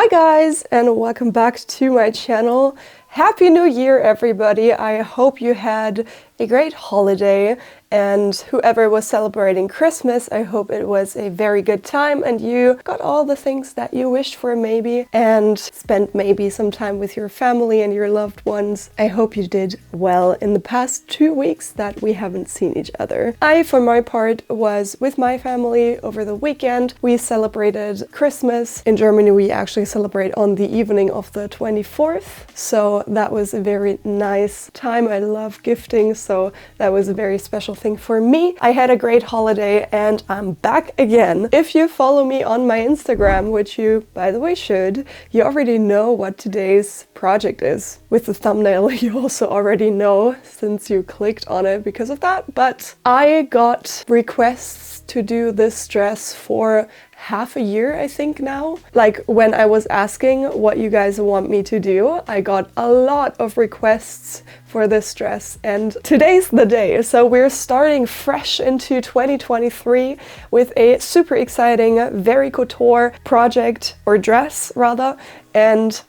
Hi guys, and welcome back to my channel. Happy New Year everybody! I hope you had a great holiday, and whoever was celebrating Christmas, I hope it was a very good time and you got all the things that you wished for maybe, and spent maybe some time with your family and your loved ones. I hope you did well in the past 2 weeks that we haven't seen each other. I, for my part, was with my family over the weekend. We celebrated Christmas. In Germany, we actually celebrate on the evening of the 24th, so that was a very nice time. I love gifting, so that was a very special thing for me. I had a great holiday and I'm back again. If you follow me on my Instagram, which you, by the way, should, you already know what today's project is. With the thumbnail, you also already know since you clicked on it because of that. But I got requests to do this dress for half a year, I think now. Like when I was asking what you guys want me to do, I got a lot of requests for this dress and today's the day. So we're starting fresh into 2023 with a super exciting, very couture project, or dress rather, and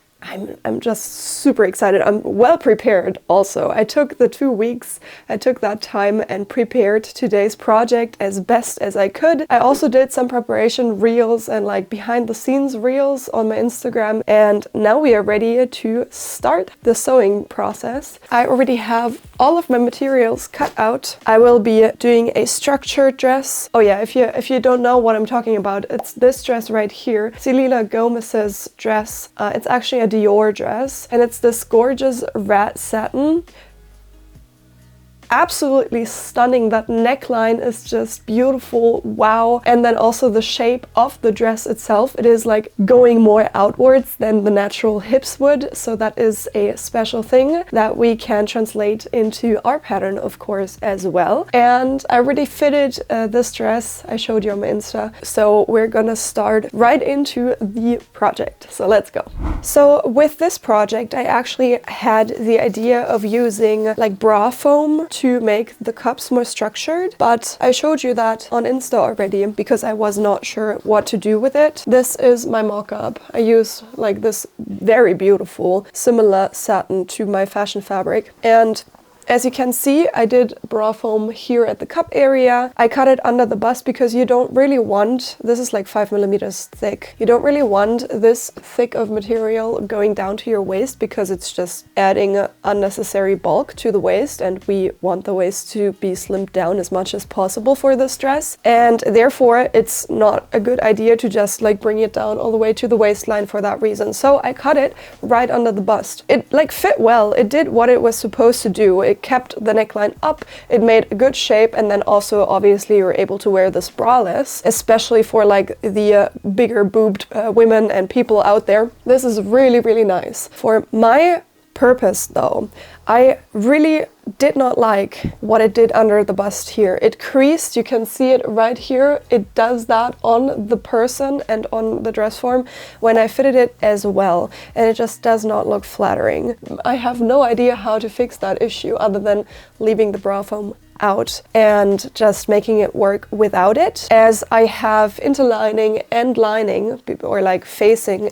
I'm just super excited. I'm well prepared also. I took the 2 weeks, I took that time and prepared today's project as best as I could. I also did some preparation reels and like behind the scenes reels on my Instagram, and now we are ready to start the sewing process. I already have all of my materials cut out. I will be doing a structured dress. Oh yeah, if you don't know what I'm talking about, it's this dress right here, Selena Gomez's dress. It's actually a Dior dress, and it's this gorgeous red satin. Absolutely stunning. That neckline is just beautiful, wow. And then also the shape of the dress itself, it is like going more outwards than the natural hips would, so that is a special thing that we can translate into our pattern, of course, as well. And I already fitted this dress, I showed you on my Insta, so we're gonna start right into the project. So let's go. So with this project, I actually had the idea of using like bra foam to make the cups more structured, but I showed you that on Insta already because I was not sure what to do with it. This is my mock-up. I use like this very beautiful similar satin to my fashion fabric, and as you can see, I did bra foam here at the cup area. I cut it under the bust because you don't really want, this is like 5 millimeters thick. You don't really want this thick of material going down to your waist because it's just adding unnecessary bulk to the waist, and we want the waist to be slimmed down as much as possible for this dress. And therefore, it's not a good idea to just like bring it down all the way to the waistline for that reason. So I cut it right under the bust. It like fit well. It did what it was supposed to do. It kept the neckline up, it made a good shape, and then also obviously you're able to wear this braless, especially for like the bigger boobed women and people out there. This is really, really nice. For my purpose though, I really did not like what it did under the bust here. It creased, you can see it right here. It does that on the person and on the dress form when I fitted it as well, and it just does not look flattering. I have no idea how to fix that issue other than leaving the bra foam out and just making it work without it, as I have interlining and lining, or like facing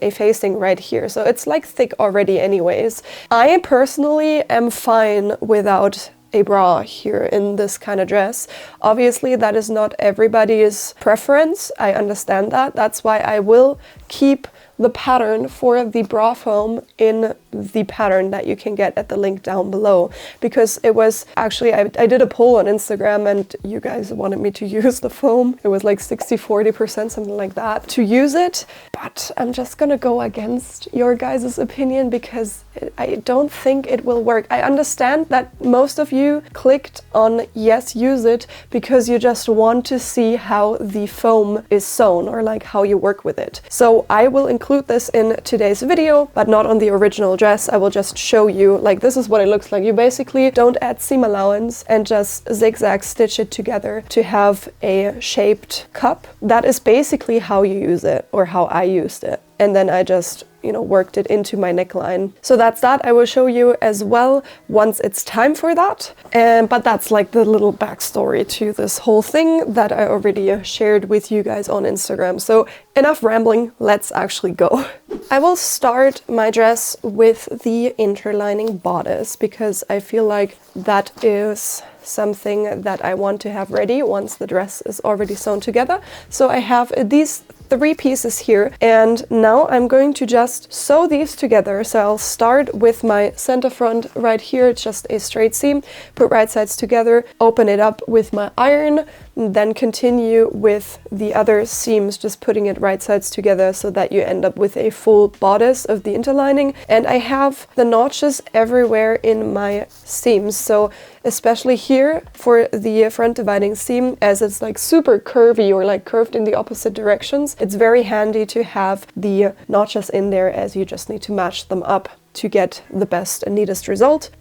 right here, so it's like thick already anyways. I personally am fine without a bra here in this kind of dress. Obviously that is not everybody's preference, I understand that. That's why I will keep the pattern for the bra foam in the pattern that you can get at the link down below, because it was actually, I did a poll on Instagram and you guys wanted me to use the foam. It was like 60-40%, something like that, to use it, but I'm just gonna go against your guys' opinion because I don't think it will work. I understand that most of you clicked on yes, use it, because you just want to see how the foam is sewn or like how you work with it. So I will include this in today's video, but not on the original dress. I will just show you, like, this is what it looks like. You basically don't add seam allowance and just zigzag stitch it together to have a shaped cup. That is basically how you use it, or how I used it. And then I just you know, worked it into my neckline. So that's that. I will show you as well once it's time for that. But that's like the little backstory to this whole thing that I already shared with you guys on Instagram. So enough rambling, let's actually go. I will start my dress with the interlining bodice because I feel like that is something that I want to have ready once the dress is already sewn together. So I have these 3 pieces here, and now I'm going to just sew these together. So I'll start with my center front right here. It's just a straight seam, put right sides together, open it up with my iron, then continue with the other seams, just putting it right sides together so that you end up with a full bodice of the interlining. And I have the notches everywhere in my seams, so especially here for the front dividing seam, as it's like super curvy or like curved in the opposite directions, it's very handy to have the notches in there, as you just need to match them up to get the best and neatest result.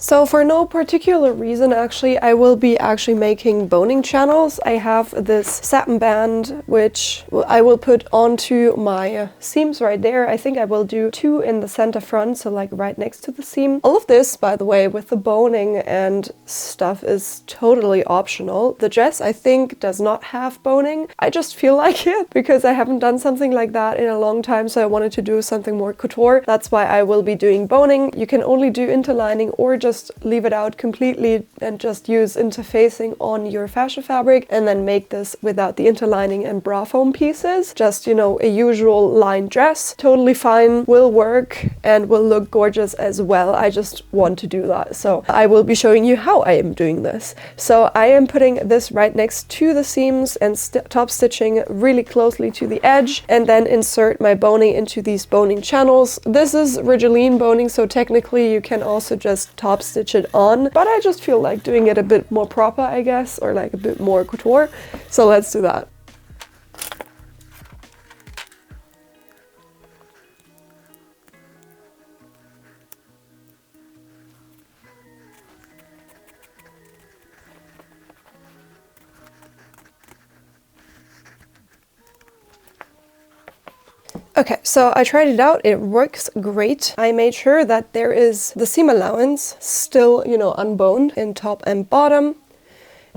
So for no particular reason, actually, I will be making boning channels. I have this satin band, which I will put onto my seams right there. I think I will do 2 in the center front, so like right next to the seam. All of this, by the way, with the boning and stuff is totally optional. The dress, I think, does not have boning. I just feel like it because I haven't done something like that in a long time, so I wanted to do something more couture. That's why I will be doing boning. You can only do interlining or just leave it out completely and just use interfacing on your fascia fabric and then make this without the interlining and bra foam pieces. Just, you know, a usual lined dress. Totally fine, will work and will look gorgeous as well. I just want to do that. So I will be showing you how I am doing this. So I am putting this right next to the seams and top stitching really closely to the edge, and then insert my boning into these boning channels. This is Rigoline boning, so technically you can also just top stitch it on, but I just feel like doing it a bit more proper, I guess, or like a bit more couture. So let's do that. Okay, so I tried it out, it works great. I made sure that there is the seam allowance still, you know, unboned in top and bottom.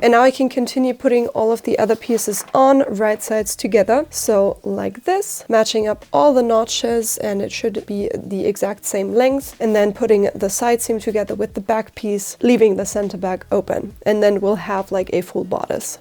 And now I can continue putting all of the other pieces on right sides together. So like this, matching up all the notches, and it should be the exact same length. And then putting the side seam together with the back piece, leaving the center back open. And then we'll have like a full bodice.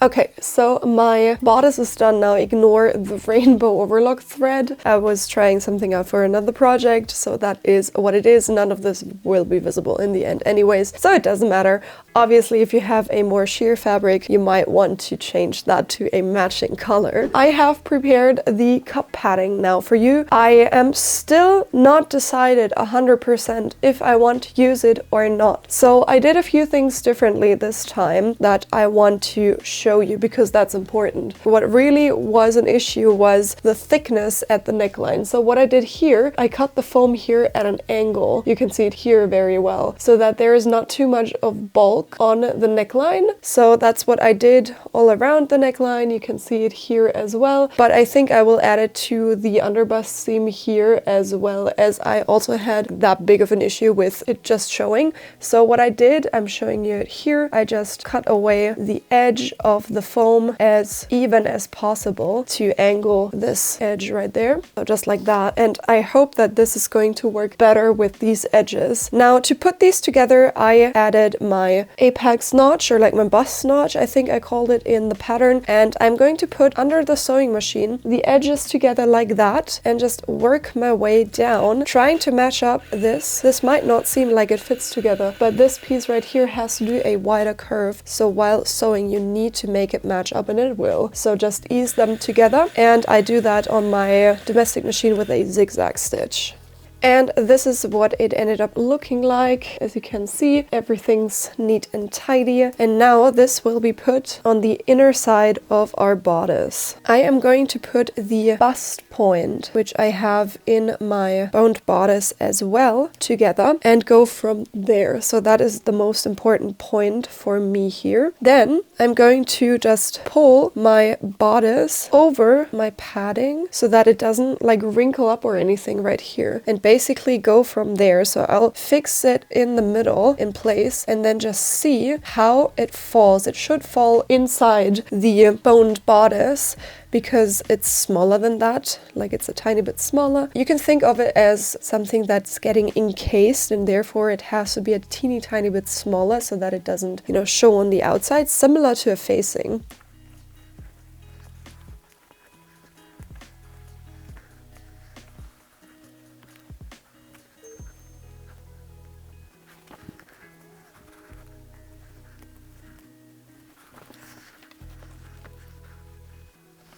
Okay, so my bodice is done now. Ignore the rainbow overlock thread. I was trying something out for another project, so that is what it is. None of this will be visible in the end anyways, so it doesn't matter. Obviously, if you have a more sheer fabric, you might want to change that to a matching color. I have prepared the cup padding now for you. I am still not decided 100% if I want to use it or not. So I did a few things differently this time that I want to show you because that's important. What really was an issue was the thickness at the neckline. So what I did here, I cut the foam here at an angle. You can see it here very well, so that there is not too much of bulk on the neckline. So that's what I did all around the neckline. You can see it here as well, but I think I will add it to the underbust seam here, as well as I also had that big of an issue with it just showing. So what I did, I'm showing you it here, I just cut away the edge of the foam as even as possible to angle this edge right there. So just like that. And I hope that this is going to work better with these edges. Now to put these together, I added my apex notch, or like my bust notch, I think I called it in the pattern. And I'm going to put under the sewing machine the edges together like that and just work my way down, trying to match up this. This might not seem like it fits together, but this piece right here has to do a wider curve. So while sewing, you need to make it match up, and it will. So just ease them together, and I do that on my domestic machine with a zigzag stitch. And this is what it ended up looking like. As you can see, everything's neat and tidy. And now this will be put on the inner side of our bodice. I am going to put the bust point, which I have in my boned bodice as well, together and go from there. So that is the most important point for me here. Then I'm going to just pull my bodice over my padding so that it doesn't like wrinkle up or anything right here, and basically go from there. So I'll fix it in the middle in place and then just see how it falls. It should fall inside the boned bodice because it's smaller than that, like it's a tiny bit smaller. You can think of it as something that's getting encased, and therefore it has to be a teeny tiny bit smaller so that it doesn't, you know, show on the outside, similar to a facing.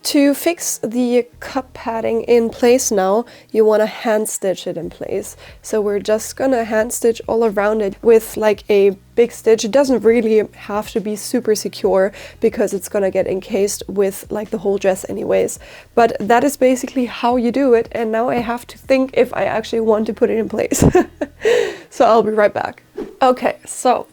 To fix the cup padding in place now, you want to hand stitch it in place. So we're just gonna hand stitch all around it with like a big stitch. It doesn't really have to be super secure because it's gonna get encased with like the whole dress anyways. But that is basically how you do it. And now I have to think if I actually want to put it in place. So I'll be right back. Okay, so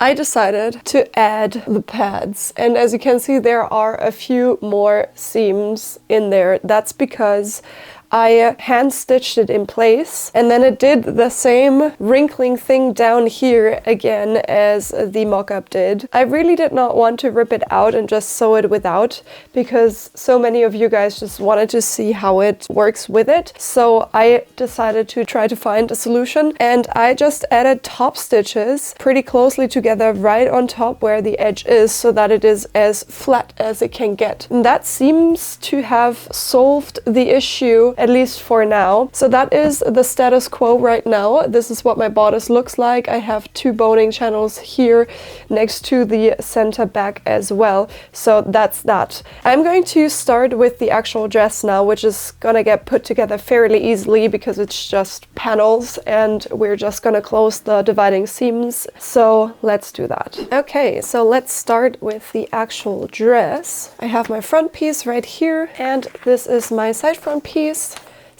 I decided to add the pads, and as you can see there are a few more seams in there. That's because I hand stitched it in place, and then it did the same wrinkling thing down here again as the mock-up did. I really did not want to rip it out and just sew it without, because so many of you guys just wanted to see how it works with it. So I decided to try to find a solution, and I just added top stitches pretty closely together right on top where the edge is, so that it is as flat as it can get. And that seems to have solved the issue, at least for now. So that is the status quo right now. This is what my bodice looks like. I have two boning channels here next to the center back as well. So that's that. I'm going to start with the actual dress now, which is gonna get put together fairly easily because it's just panels and we're just gonna close the dividing seams. So let's do that. Okay, so let's start with the actual dress. I have my front piece right here, and this is my side front piece.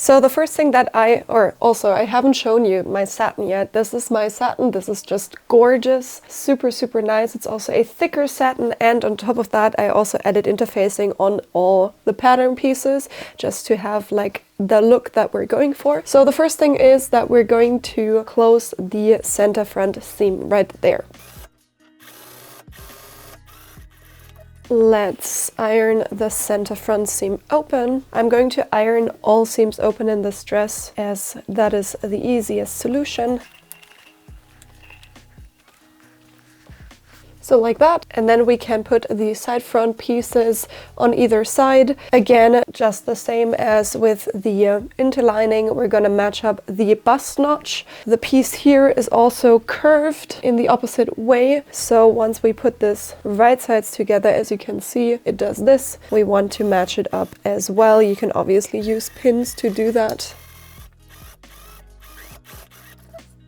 So the first thing that I haven't shown you my satin yet. This is my satin. This is just gorgeous, super, super nice. It's also a thicker satin, and on top of that, I also added interfacing on all the pattern pieces just to have like the look that we're going for. So the first thing is that we're going to close the center front seam right there. Let's iron the center front seam open. I'm going to iron all seams open in this dress as that is the easiest solution. So like that, and then we can put the side front pieces on either side. Again, just the same as with the interlining, we're gonna match up the bust notch. The piece here is also curved in the opposite way. So once we put this right sides together, as you can see, it does this. We want to match it up as well. You can obviously use pins to do that.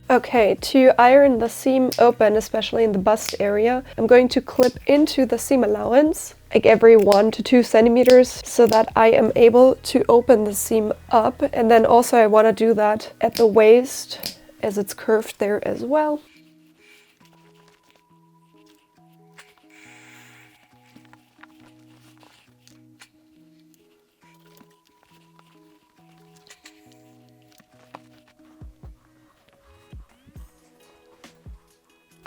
Okay, to iron the seam open, especially in the bust area, I'm going to clip into the seam allowance, like every 1 to 2 centimeters, so that I am able to open the seam up. And then also I want to do that at the waist, as it's curved there as well.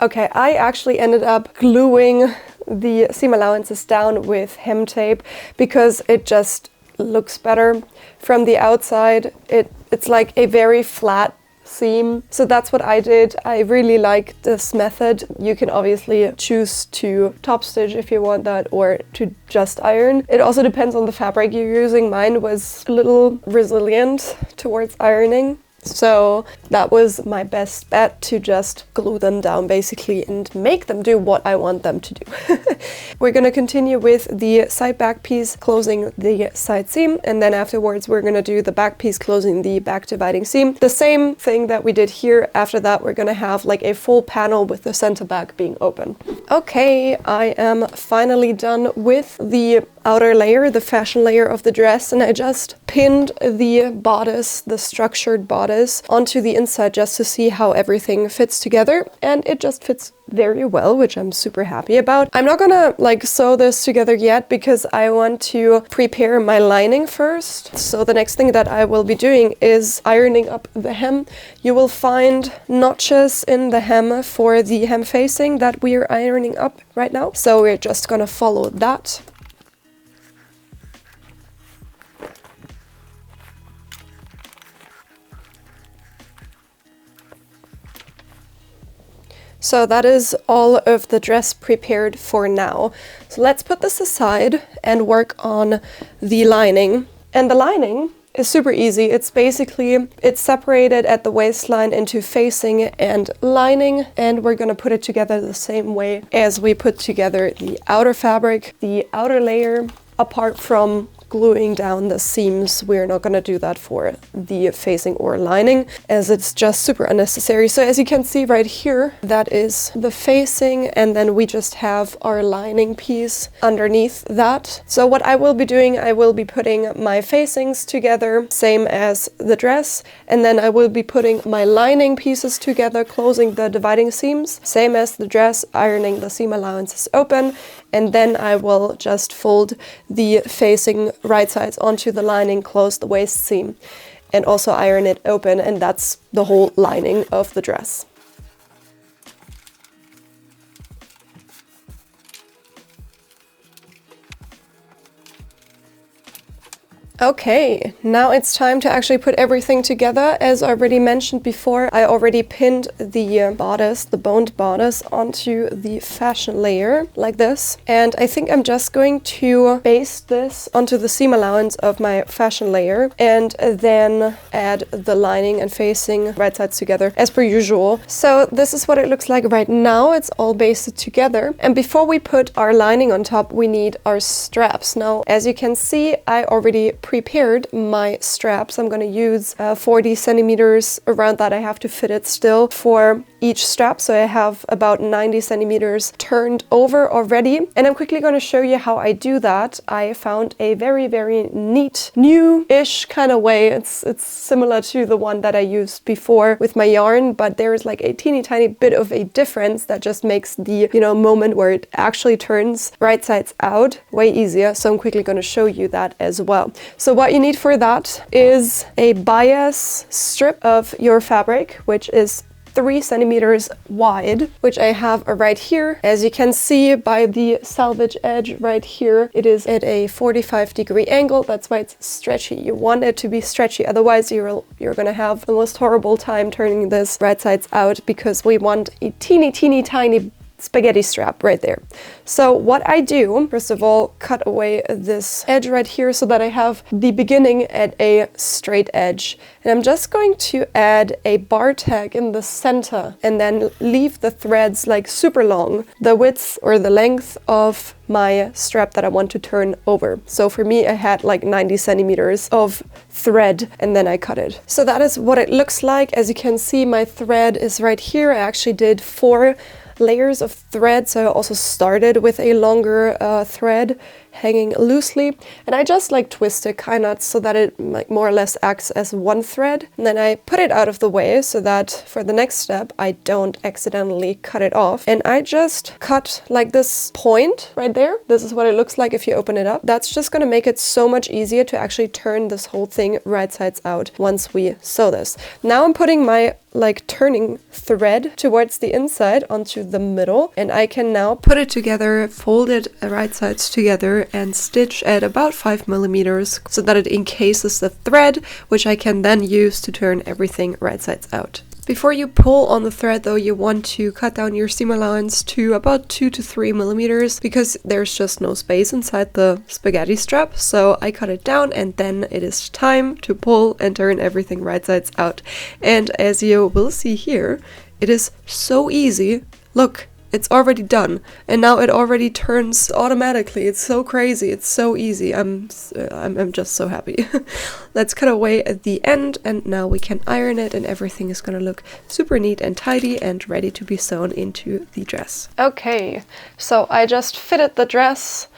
Okay, I actually ended up gluing the seam allowances down with hem tape because it just looks better from the outside. It's like a very flat seam. So that's what I did. I really like this method. You can obviously choose to top stitch if you want that, or to just iron. It also depends on the fabric you're using. Mine was a little resilient towards ironing. So that was my best bet, to just glue them down basically and make them do what I want them to do. We're going to continue with the side back piece closing the side seam, and then afterwards we're going to do the back piece closing the back dividing seam. The same thing that we did here. After that we're going to have like a full panel with the center back being open. Okay, I am finally done with the outer layer, the fashion layer of the dress, and I just pinned the bodice, the structured bodice, onto the inside just to see how everything fits together, and it just fits very well, which I'm super happy about. I'm not gonna like sew this together yet because I want to prepare my lining first. So the next thing that I will be doing is ironing up the hem. You will find notches in the hem for the hem facing that we are ironing up right now. So we're just gonna follow that. So that is all of the dress prepared for now. So let's put this aside and work on the lining. And the lining is super easy. It's separated at the waistline into facing and lining, and we're gonna put it together the same way as we put together the outer fabric, the outer layer, apart from gluing down the seams. We're not going to do that for the facing or lining, as it's just super unnecessary. So as you can see right here, that is the facing, and then we just have our lining piece underneath that. So what I will be doing, I will be putting my facings together, same as the dress, and then I will be putting my lining pieces together, closing the dividing seams, same as the dress, ironing the seam allowances open, and then I will just fold the facing right sides onto the lining, close the waist seam, and also iron it open, and that's the whole lining of the dress. Okay, now it's time to actually put everything together. As already mentioned before, I already pinned the bodice, the boned bodice, onto the fashion layer like this. And I think I'm just going to baste this onto the seam allowance of my fashion layer and then add the lining and facing right sides together as per usual. So this is what it looks like right now. It's all basted together. And before we put our lining on top, we need our straps. Now, as you can see, I already prepared my straps. I'm going to use 40 centimeters. Around that I have to fit it still for each strap, so I have about 90 centimeters turned over already, and I'm quickly going to show you how I do that. I found a very neat new-ish kind of way. It's similar to the one that I used before with my yarn, but there's like a teeny tiny bit of a difference that just makes the moment where it actually turns right sides out way easier. So I'm quickly going to show you that as well. So what you need for that is a bias strip of your fabric, which is 3 centimeters wide, which I have right here. As you can see by the selvage edge right here, it is at a 45-degree angle. That's why it's stretchy. You want it to be stretchy, otherwise you're gonna have the most horrible time turning this right sides out, because we want a teeny tiny spaghetti strap right there. So what I do, first of all, cut away this edge right here so that I have the beginning at a straight edge. And I'm just going to add a bar tag in the center and then leave the threads like super long, the width or the length of my strap that I want to turn over. So for me, I had like 90 centimeters of thread and then I cut it. So that is what it looks like. As you can see, my thread is right here. I actually did 4 layers of thread, so I also started with a longer thread hanging loosely, and I just like twist it kind of so that it like more or less acts as one thread, and then I put it out of the way so that for the next step I don't accidentally cut it off, and I just cut like this point right there. This is what it looks like if you open it up. That's just going to make it so much easier to actually turn this whole thing right sides out once we sew this. Now I'm putting my like turning thread towards the inside onto the middle, and I can now put it together, fold it right sides together and stitch at about 5 millimeters so that it encases the thread, which I can then use to turn everything right sides out. Before you pull on the thread though, you want to cut down your seam allowance to about 2 to 3 millimeters because there's just no space inside the spaghetti strap. So I cut it down and then it is time to pull and turn everything right sides out. And as you will see here, it is so easy. Look. It's already done, and now it already turns automatically. It's so crazy. It's so easy. I'm just so happy. Let's cut away at the end, and now we can iron it, and everything is gonna look super neat and tidy and ready to be sewn into the dress. Okay, so I just fitted the dress,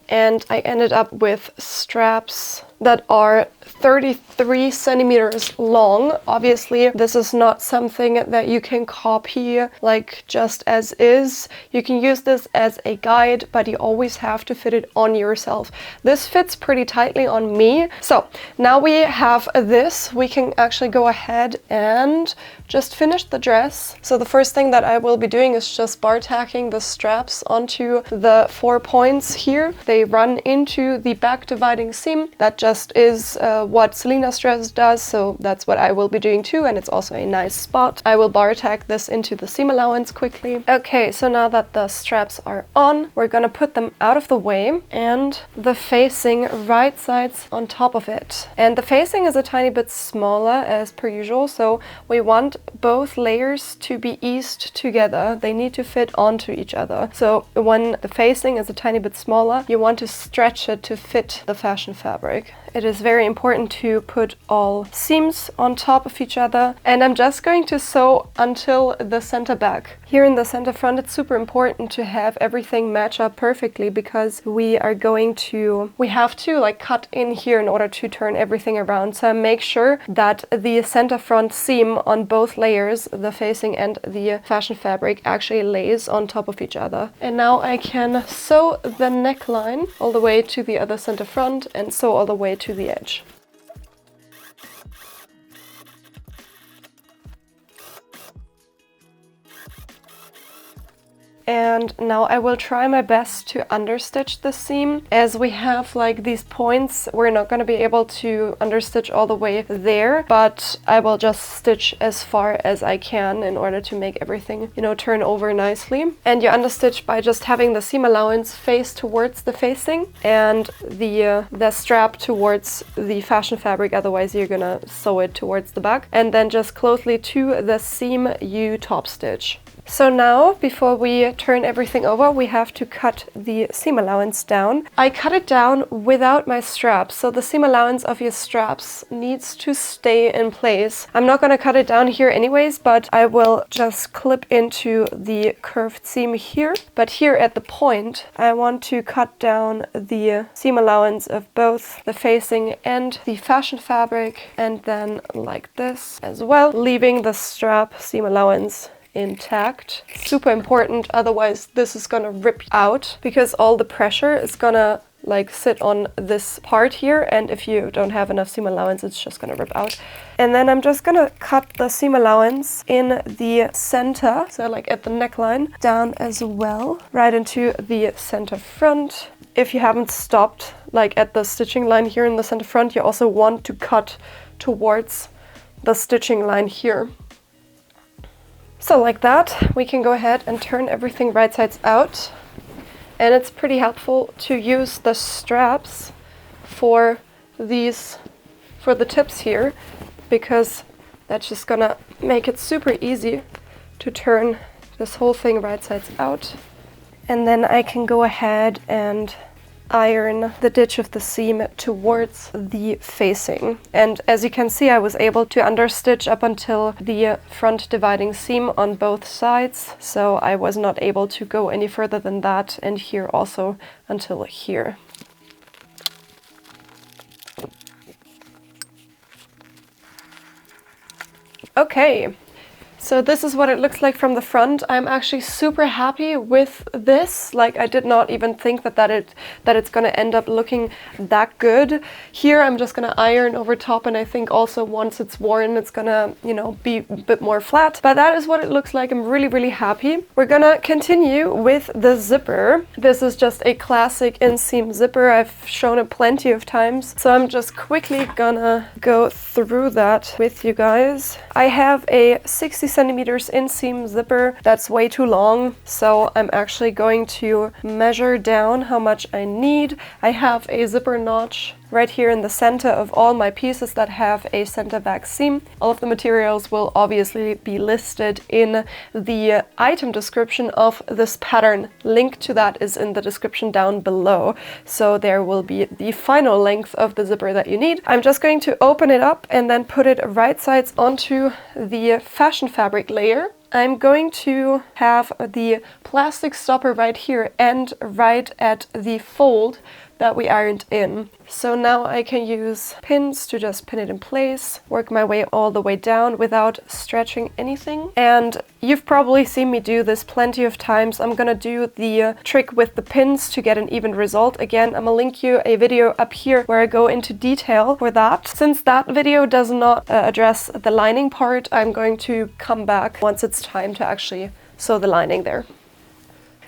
and I ended up with straps that are 33 centimeters long. Obviously, this is not something that you can copy like just as is. You can use this as a guide, but you always have to fit it on yourself. This fits pretty tightly on me. So now we have this, we can actually go ahead and just finish the dress. So the first thing that I will be doing is just bar tacking the straps onto the 4 points here. They run into the back dividing seam. That just is what Selena's dress does, so that's what I will be doing too, and it's also a nice spot. I will bar tack this into the seam allowance quickly. Okay, so now that the straps are on, we're gonna put them out of the way and the facing right sides on top of it. And the facing is a tiny bit smaller as per usual, so we want both layers to be eased together. They need to fit onto each other. So when the facing is a tiny bit smaller, you want to stretch it to fit the fashion fabric. It is very important to put all seams on top of each other, and I'm just going to sew until the center back. Here in the center front, it's super important to have everything match up perfectly because we have to like cut in here in order to turn everything around. So make sure that the center front seam on both layers, the facing and the fashion fabric, actually lays on top of each other. And now I can sew the neckline all the way to the other center front and sew all the way to the edge. And now I will try my best to understitch the seam. As we have like these points, we're not going to be able to understitch all the way there, but I will just stitch as far as I can in order to make everything, you know, turn over nicely. And you understitch by just having the seam allowance face towards the facing and the strap towards the fashion fabric, otherwise you're gonna sew it towards the back. And then just closely to the seam you top stitch. So now, before we turn everything over, we have to cut the seam allowance down. I cut it down without my straps, so the seam allowance of your straps needs to stay in place. I'm not going to cut it down here anyways, but I will just clip into the curved seam here. But here at the point, I want to cut down the seam allowance of both the facing and the fashion fabric, and then like this as well, leaving the strap seam allowance intact. Super important, otherwise this is gonna rip out because all the pressure is gonna like sit on this part here, and if you don't have enough seam allowance, it's just gonna rip out. And then I'm just gonna cut the seam allowance in the center, so like at the neckline, down as well, right into the center front. If you haven't stopped like at the stitching line here in the center front, you also want to cut towards the stitching line here. So like that, we can go ahead and turn everything right sides out. And it's pretty helpful to use the straps for the tips here, because that's just gonna make it super easy to turn this whole thing right sides out. And then I can go ahead and iron the ditch of the seam towards the facing. And as you can see, I was able to understitch up until the front dividing seam on both sides, so I was not able to go any further than that, and here also until here. Okay, So this is what it looks like from the front. I'm actually super happy with this. Like, I did not even think that it's gonna end up looking that good. Here I'm just gonna iron over top, and I think also once it's worn it's gonna, you know, be a bit more flat. But that is what it looks like. I'm really, really happy. We're gonna continue with the zipper. This is just a classic inseam zipper. I've shown it plenty of times. So I'm just quickly gonna go through that with you guys. I have a 60 centimeters inseam zipper. That's way too long, so I'm actually going to measure down how much I need. I have a zipper notch right here in the center of all my pieces that have a center back seam. All of the materials will obviously be listed in the item description of this pattern. Link to that is in the description down below. So there will be the final length of the zipper that you need. I'm just going to open it up and then put it right sides onto the fashion fabric layer. I'm going to have the plastic stopper right here and right at the fold that we ironed in. So now I can use pins to just pin it in place, work my way all the way down without stretching anything. And you've probably seen me do this plenty of times. I'm gonna do the trick with the pins to get an even result. Again, I'm gonna link you a video up here where I go into detail for that. Since that video does not address the lining part, I'm going to come back once it's time to actually sew the lining there.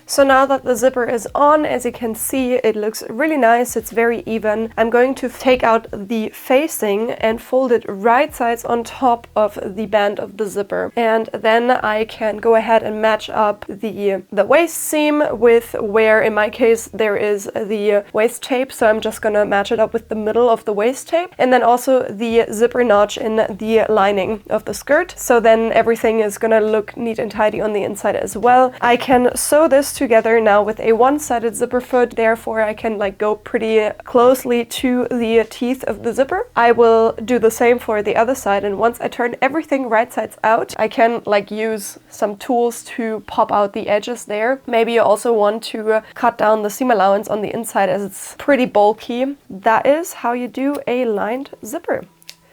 So now that the zipper is on, as you can see, it looks really nice. It's very even. I'm going to take out the facing and fold it right sides on top of the band of the zipper. And then I can go ahead and match up the waist seam with where, in my case, there is the waist tape. So I'm just gonna match it up with the middle of the waist tape. And then also the zipper notch in the lining of the skirt. So then everything is gonna look neat and tidy on the inside as well. I can sew this together now with a one-sided zipper foot, therefore I can like go pretty closely to the teeth of the zipper. I will do the same for the other side, and once I turn everything right sides out, I can like use some tools to pop out the edges there. Maybe you also want to cut down the seam allowance on the inside as it's pretty bulky. That is how you do a lined zipper.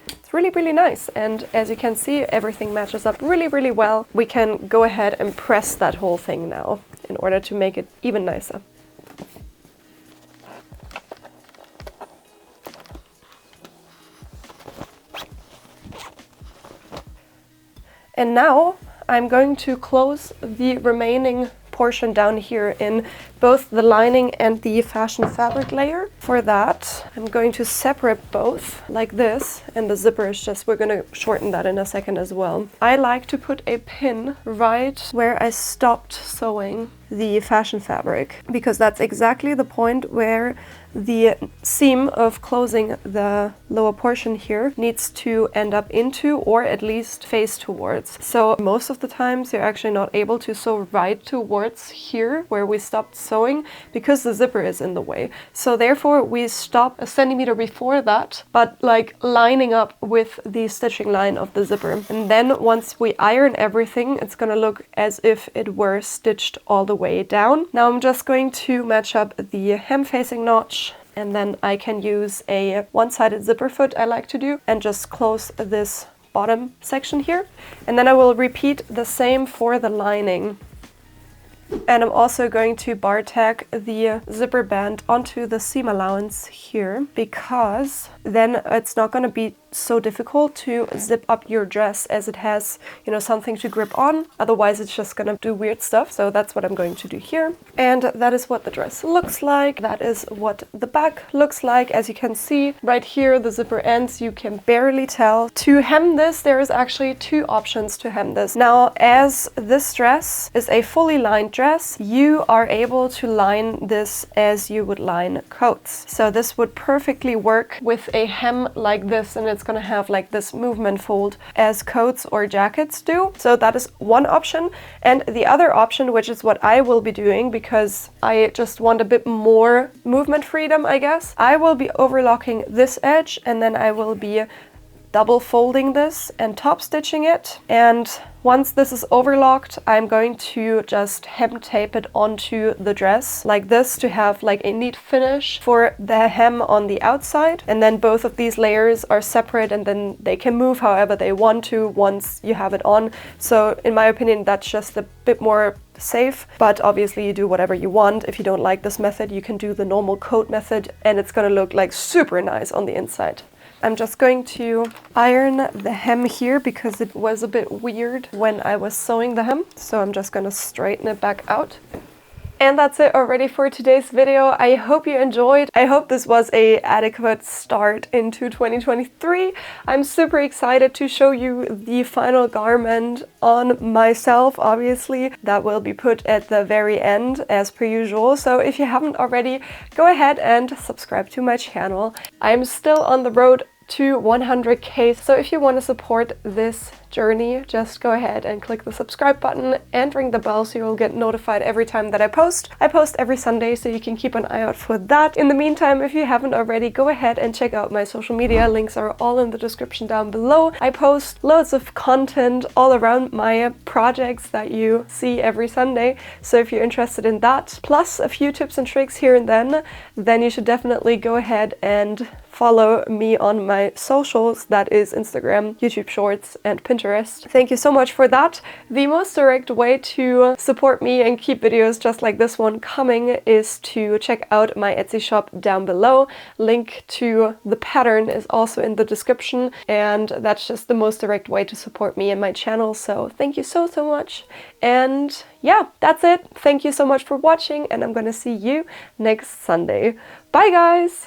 It's really, really nice, and as you can see, everything matches up really, really well. We can go ahead and press that whole thing now in order to make it even nicer. And now I'm going to close the remaining portion down here in both the lining and the fashion fabric layer. For that, I'm going to separate both like this, and the zipper is just, we're going to shorten that in a second as well. I like to put a pin right where I stopped sewing the fashion fabric, because that's exactly the point where the seam of closing the lower portion here needs to end up into, or at least face towards. So most of the times you're actually not able to sew right towards here where we stopped sewing because the zipper is in the way. So therefore we stop a centimeter before that, but like lining up with the stitching line of the zipper. And then once we iron everything, it's gonna look as if it were stitched all the way down. Now I'm just going to match up the hem facing notch, and then I can use a one-sided zipper foot I like to do and just close this bottom section here. And then I will repeat the same for the lining. And I'm also going to bar tack the zipper band onto the seam allowance here, because then it's not going to be so difficult to zip up your dress as it has, you know, something to grip on. Otherwise it's just gonna do weird stuff. So that's what I'm going to do here. And that is what the dress looks like. That is what the back looks like. As you can see right here, the zipper ends, you can barely tell. To hem this, there is actually two options to hem this. Now, as this dress is a fully lined dress, you are able to line this as you would line coats. So this would perfectly work with a hem like this, and it's gonna have like this movement fold as coats or jackets do. So that is one option. And the other option, which is what I will be doing because I just want a bit more movement freedom, I guess, I will be overlocking this edge, and then I will be double folding this and top stitching it. And once this is overlocked, I'm going to just hem tape it onto the dress like this to have like a neat finish for the hem on the outside. And then both of these layers are separate, and then they can move however they want to once you have it on. So in my opinion, that's just a bit more safe, but obviously you do whatever you want. If you don't like this method, you can do the normal coat method and it's gonna look like super nice on the inside. I'm just going to iron the hem here because it was a bit weird when I was sewing the hem. So I'm just gonna straighten it back out. And that's it already for today's video. I hope you enjoyed. I hope this was an adequate start into 2023. I'm super excited to show you the final garment on myself, obviously. That will be put at the very end as per usual. So if you haven't already, go ahead and subscribe to my channel. I'm still on the road to 100k, so if you want to support this journey, just go ahead and click the subscribe button and ring the bell so you'll get notified every time that I post. I post every Sunday, so you can keep an eye out for that. In the meantime, if you haven't already, go ahead and check out my social media. Links are all in the description down below. I post loads of content all around my projects that you see every Sunday, so if you're interested in that, plus a few tips and tricks here and then you should definitely go ahead and follow me on my socials. That is Instagram, YouTube Shorts, and Pinterest. Thank you so much for that. The most direct way to support me and keep videos just like this one coming is to check out my Etsy shop down below. Link to the pattern is also in the description, and that's just the most direct way to support me and my channel. So thank you so much. And yeah, that's it. Thank you so much for watching, and I'm gonna see you next Sunday. Bye guys!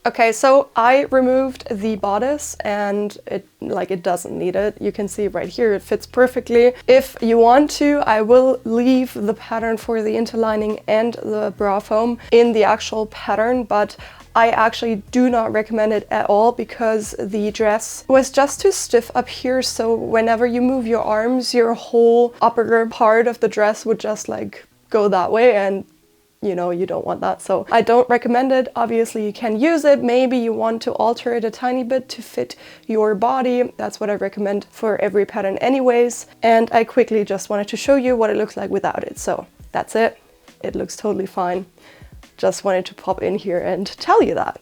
Okay, so I removed the bodice and it doesn't need it. You can see right here it fits perfectly. If you want to, I will leave the pattern for the interlining and the bra foam in the actual pattern, but I actually do not recommend it at all because the dress was just too stiff up here, so whenever you move your arms, your whole upper part of the dress would just like go that way, and you know, you don't want that. So I don't recommend it. Obviously you can use it. Maybe you want to alter it a tiny bit to fit your body. That's what I recommend for every pattern anyways. And I quickly just wanted to show you what it looks like without it. So that's it. It looks totally fine. Just wanted to pop in here and tell you that.